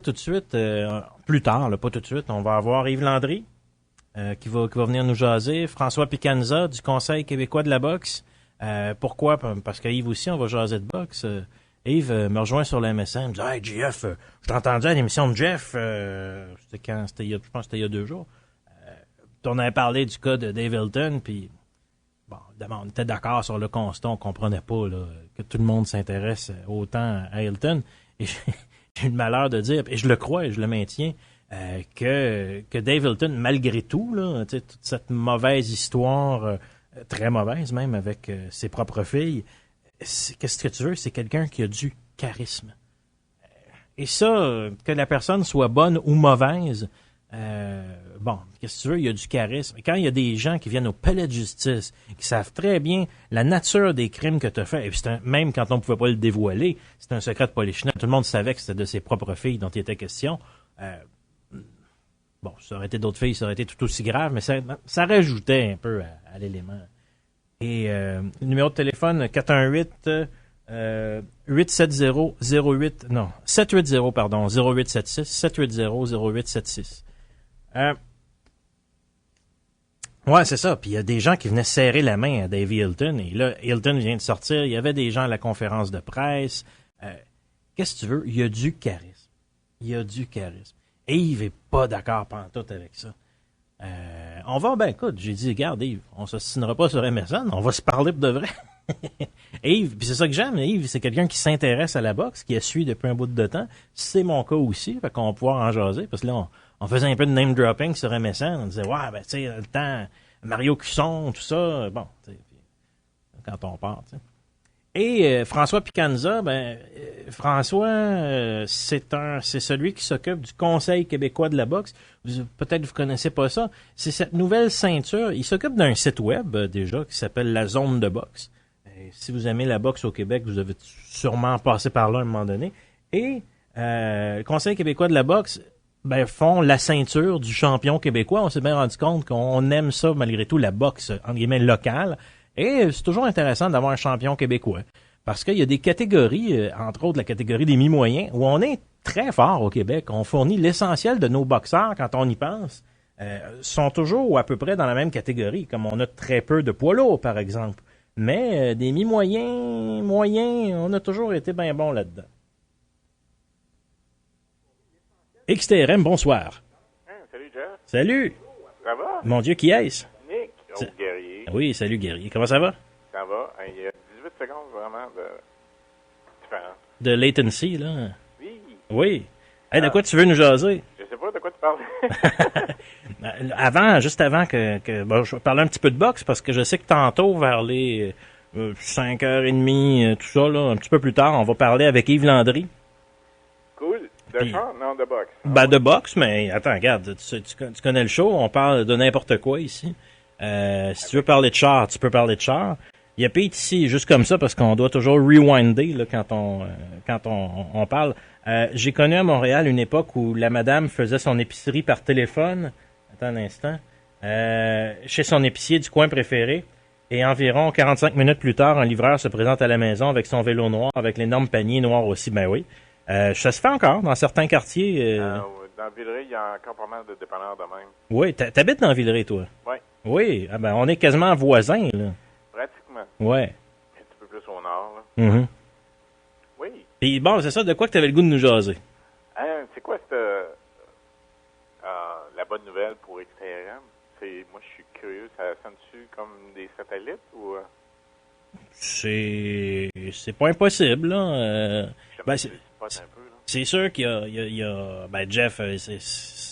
tout de suite, plus tard, là, pas tout de suite, on va avoir Yves Landry qui va venir nous jaser, François Picanza du Conseil québécois de la boxe. Pourquoi? Parce que Yves aussi, on va jaser de boxe. Yves me rejoint sur le MSN, il me dit « Hey, JF, je t'ai entendu à l'émission de Jeff, c'était quand? Je pense que c'était il y a 2 jours. On avait parlé du cas de Dave Hilton, puis bon, évidemment, on était d'accord sur le constat, on comprenait pas là, que tout le monde s'intéresse autant à Hilton. Et j'ai eu le malheur de dire, et je le crois et je le maintiens, que Dave Hilton, malgré tout, là, toute cette mauvaise histoire, très mauvaise même, avec ses propres filles, qu'est-ce que tu veux? C'est quelqu'un qui a du charisme. Et ça, que la personne soit bonne ou mauvaise, bon, qu'est-ce que tu veux? Il y a du charisme. Et quand il y a des gens qui viennent au palais de justice, qui savent très bien la nature des crimes que tu as fait, et puis même quand on ne pouvait pas le dévoiler, c'est un secret de polichinelle. Tout le monde savait que c'était de ses propres filles dont il était question. Bon, ça aurait été d'autres filles, ça aurait été tout aussi grave, mais ça rajoutait un peu à l'élément. Et le numéro de téléphone 418 870 08 780 pardon 0876 780 0876. Ouais, c'est ça. Puis il y a des gens qui venaient serrer la main à Davey Hilton. Et là, Hilton vient de sortir. Il y avait des gens à la conférence de presse. Qu'est-ce que tu veux? Il y a du charisme. Il y a du charisme. Et Yves est pas d'accord pantoute avec ça. On va, écoute, j'ai dit, regarde Yves, on s'ostinera pas sur MSN, on va se parler pour de vrai. Yves, puis c'est ça que j'aime, Yves, c'est quelqu'un qui s'intéresse à la boxe, qui a suivi depuis un bout de temps. C'est mon cas aussi, fait qu'on va pouvoir en jaser, parce que là, on faisait un peu de name dropping sur MSN, on disait, ouais, tu sais, le temps, Mario Cusson, tout ça, bon, tu sais, quand on part, tu sais. Et François Picanza, François, c'est celui qui s'occupe du Conseil québécois de la boxe. Peut-être vous connaissez pas ça. C'est cette nouvelle ceinture. Il s'occupe d'un site web déjà qui s'appelle La Zone de boxe. Et si vous aimez la boxe au Québec, vous avez sûrement passé par là à un moment donné. Et le Conseil québécois de la boxe font la ceinture du champion québécois. On s'est bien rendu compte qu'on aime ça malgré tout, la boxe entre guillemets locale. Et c'est toujours intéressant d'avoir un champion québécois. Parce qu'il y a des catégories, entre autres la catégorie des mi-moyens, où on est très fort au Québec. On fournit l'essentiel de nos boxeurs, quand on y pense, sont toujours ou à peu près dans la même catégorie, comme on a très peu de poids lourds, par exemple. Mais des mi-moyens, moyens, on a toujours été bien bons là-dedans. XTRM, bonsoir. Salut, Jeff. Salut. Ça va? Mon Dieu, qui est-ce? Nick, guerrier. Oui, salut, guerrier. Comment ça va? Ça va. Il y a 18 secondes vraiment de différence. De latency, là? Oui. Oui. Hey, de quoi tu veux nous jaser? Je sais pas de quoi tu parles. Juste avant que je vais parler un petit peu de boxe, parce que je sais que tantôt, vers les 5h30, tout ça, là, un petit peu plus tard, on va parler avec Yves Landry. Cool. De char? Non, de boxe. De boxe, mais attends, regarde, tu connais le show, on parle de n'importe quoi ici. Si tu veux parler de char, tu peux parler de char. Il y a Pete ici, juste comme ça, parce qu'on doit toujours rewinder là, quand on parle. J'ai connu à Montréal une époque où la madame faisait son épicerie par téléphone. Attends un instant. Chez son épicier du coin préféré. Et environ 45 minutes plus tard, un livreur se présente à la maison avec son vélo noir, avec l'énorme panier noir aussi. Ben oui. Ça se fait encore dans certains quartiers. Dans Villeray, il y a encore pas mal de dépanneurs de même. Oui, t'habites dans Villeray, toi? Oui. Oui, on est quasiment voisins, là. Pratiquement. Ouais. Un petit peu plus au nord, là. Mm-hmm. Oui. Puis bon, c'est ça, de quoi que t'avais le goût de nous jaser? C'est quoi cette la bonne nouvelle pour XTRM? Moi, je suis curieux, ça sonne-tu comme des satellites ou... C'est pas impossible, là. C'est sûr qu'il y a Jeff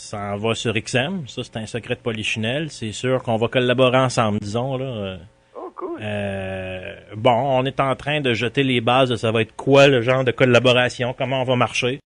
s'en va sur XM, ça c'est un secret de polichinelle, c'est sûr qu'on va collaborer ensemble, disons, là. Oh, cool. On est en train de jeter les bases de ça va être quoi le genre de collaboration, comment on va marcher.